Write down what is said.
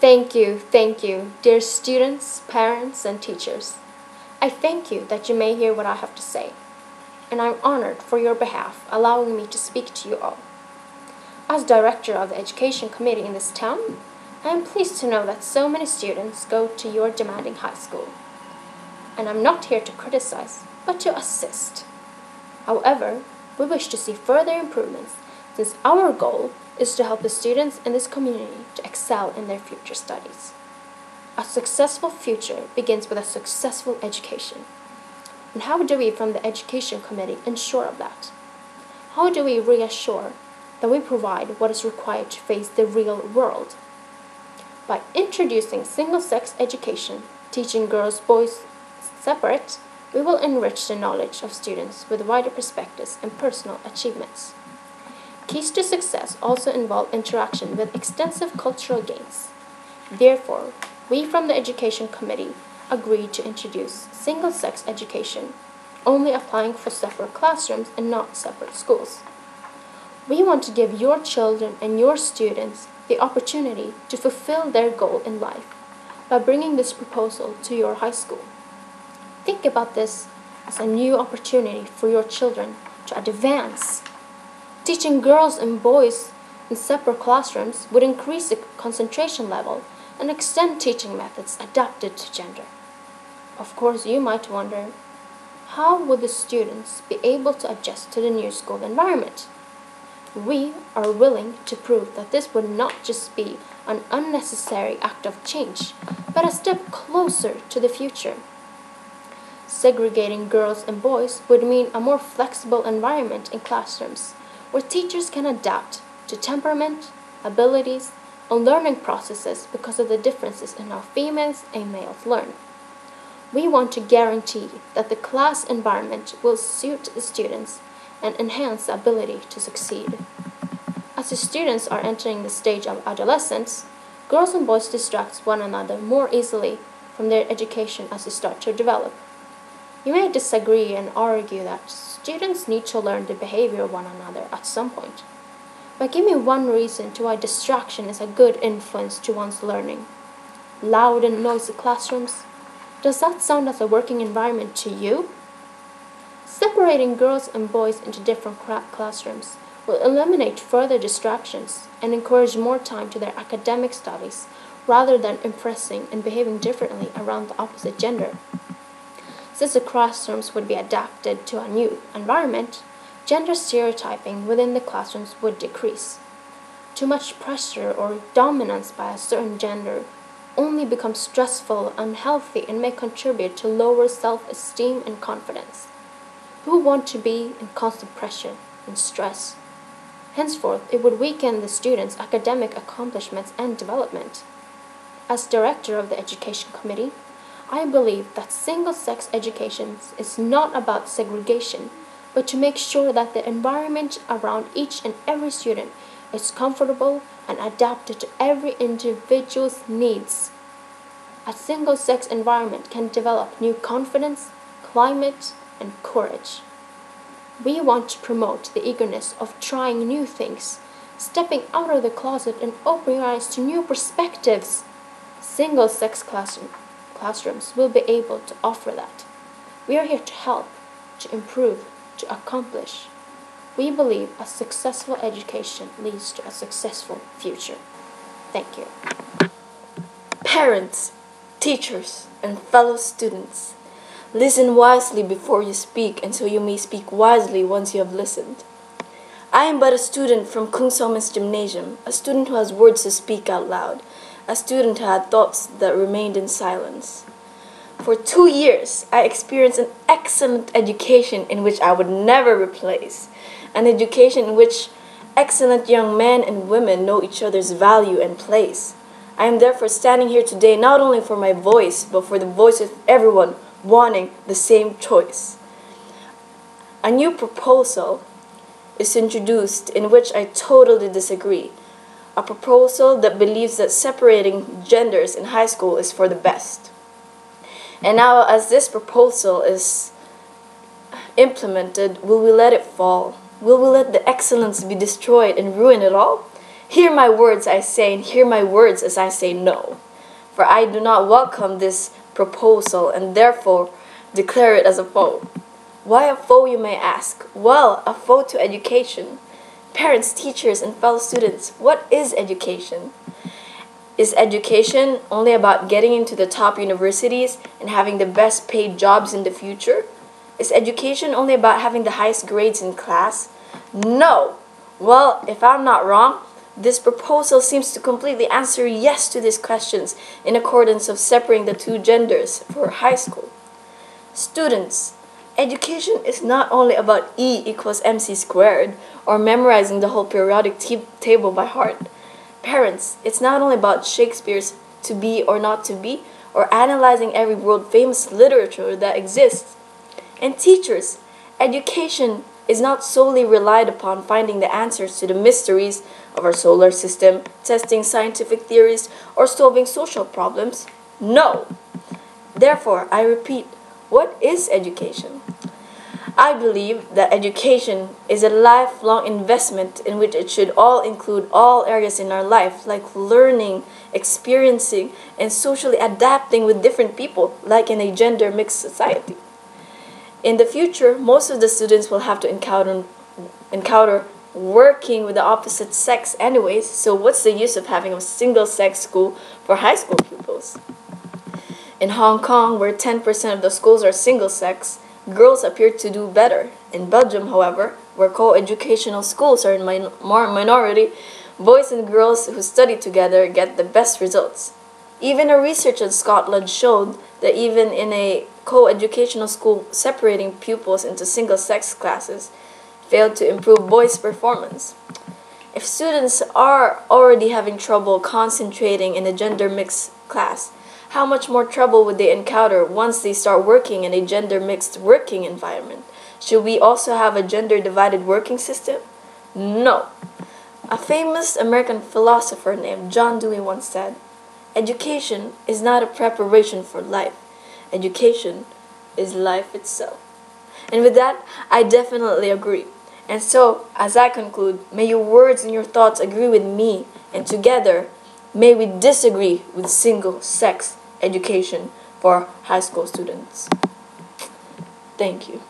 thank you, dear students, parents, and teachers. I thank you that you may hear what I have to say, and I'm honored for your behalf, allowing me to speak to you all. As director of the education committee in this town, I am pleased to know that so many students go to your demanding high school. And I'm not here to criticize, but to assist. However, we wish to see further improvements, since our goal is to help the students in this community to excel in their future studies. A successful future begins with a successful education. And how do we from the Education Committee ensure of that? How do we reassure that we provide what is required to face the real world? By introducing single-sex education, teaching girls, boys separate, we will enrich the knowledge of students with wider perspectives and personal achievements. Keys to success also involve interaction with extensive cultural gains. Therefore, we from the Education Committee agreed to introduce single-sex education, only applying for separate classrooms and not separate schools. We want to give your children and your students the opportunity to fulfill their goal in life by bringing this proposal to your high school. Think about this as a new opportunity for your children to advance. Teaching girls and boys in separate classrooms would increase the concentration level and extend teaching methods adapted to gender. Of course, you might wonder, how would the students be able to adjust to the new school environment? We are willing to prove that this would not just be an unnecessary act of change, but a step closer to the future. Segregating girls and boys would mean a more flexible environment in classrooms, where teachers can adapt to temperament, abilities, and learning processes because of the differences in how females and males learn. We want to guarantee that the class environment will suit the students and enhance the ability to succeed. As the students are entering the stage of adolescence, girls and boys distract one another more easily from their education as they start to develop. You may disagree and argue that students need to learn the behavior of one another at some point. But give me one reason to why distraction is a good influence to one's learning. Loud and noisy classrooms? Does that sound as a working environment to you? Separating girls and boys into different classrooms will eliminate further distractions and encourage more time to their academic studies rather than impressing and behaving differently around the opposite gender. Since the classrooms would be adapted to a new environment, gender stereotyping within the classrooms would decrease. Too much pressure or dominance by a certain gender only becomes stressful, unhealthy, and may contribute to lower self-esteem and confidence. Who want to be in constant pressure and stress? Henceforth, it would weaken the students' academic accomplishments and development. As director of the Education Committee, I believe that single-sex education is not about segregation, but to make sure that the environment around each and every student is comfortable and adapted to every individual's needs. A single-sex environment can develop new confidence, climate, and courage. We want to promote the eagerness of trying new things, stepping out of the closet and opening your eyes to new perspectives. Single-sex classrooms will be able to offer that. We are here to help, to improve, to accomplish. We believe a successful education leads to a successful future. Thank you. Parents, teachers, and fellow students, listen wisely before you speak, and so you may speak wisely once you have listened. I am but a student from Kung Somen's Gymnasium, a student who has words to speak out loud, a student who had thoughts that remained in silence. For 2 years, I experienced an excellent education in which I would never replace, an education in which excellent young men and women know each other's value and place. I am therefore standing here today not only for my voice, but for the voice of everyone wanting the same choice. A new proposal is introduced in which I totally disagree. A proposal that believes that separating genders in high school is for the best. And now, as this proposal is implemented, will we let it fall? Will we let the excellence be destroyed and ruin it all? Hear my words, I say, and hear my words as I say no. For I do not welcome this proposal and therefore declare it as a foe. Why a foe, you may ask? Well, a foe to education. Parents, teachers, and fellow students, what is education? Is education only about getting into the top universities and having the best paid jobs in the future? Is education only about having the highest grades in class? No! Well, if I'm not wrong, this proposal seems to completely answer yes to these questions in accordance of separating the two genders for high school. Students, education is not only about E equals MC squared or memorizing the whole periodic table by heart. Parents, it's not only about Shakespeare's To Be or Not to Be or analyzing every world-famous literature that exists. And teachers, education is not solely relied upon finding the answers to the mysteries of our solar system, testing scientific theories, or solving social problems. No! Therefore, I repeat, what is education? I believe that education is a lifelong investment in which it should all include all areas in our life, like learning, experiencing, and socially adapting with different people, like in a gender-mixed society. In the future, most of the students will have to encounter working with the opposite sex anyways, so what's the use of having a single-sex school for high school pupils? In Hong Kong, where 10% of the schools are single-sex, girls appear to do better. In Belgium, however, where co-educational schools are in minority, boys and girls who study together get the best results. Even a research in Scotland showed that even in a co-educational school separating pupils into single-sex classes failed to improve boys' performance. If students are already having trouble concentrating in a gender-mixed class, how much more trouble would they encounter once they start working in a gender-mixed working environment? Should we also have a gender-divided working system? No. A famous American philosopher named John Dewey once said, "Education is not a preparation for life. Education is life itself." And with that, I definitely agree. And so, as I conclude, may your words and your thoughts agree with me, and together, may we disagree with single-sex education for high school students. Thank you.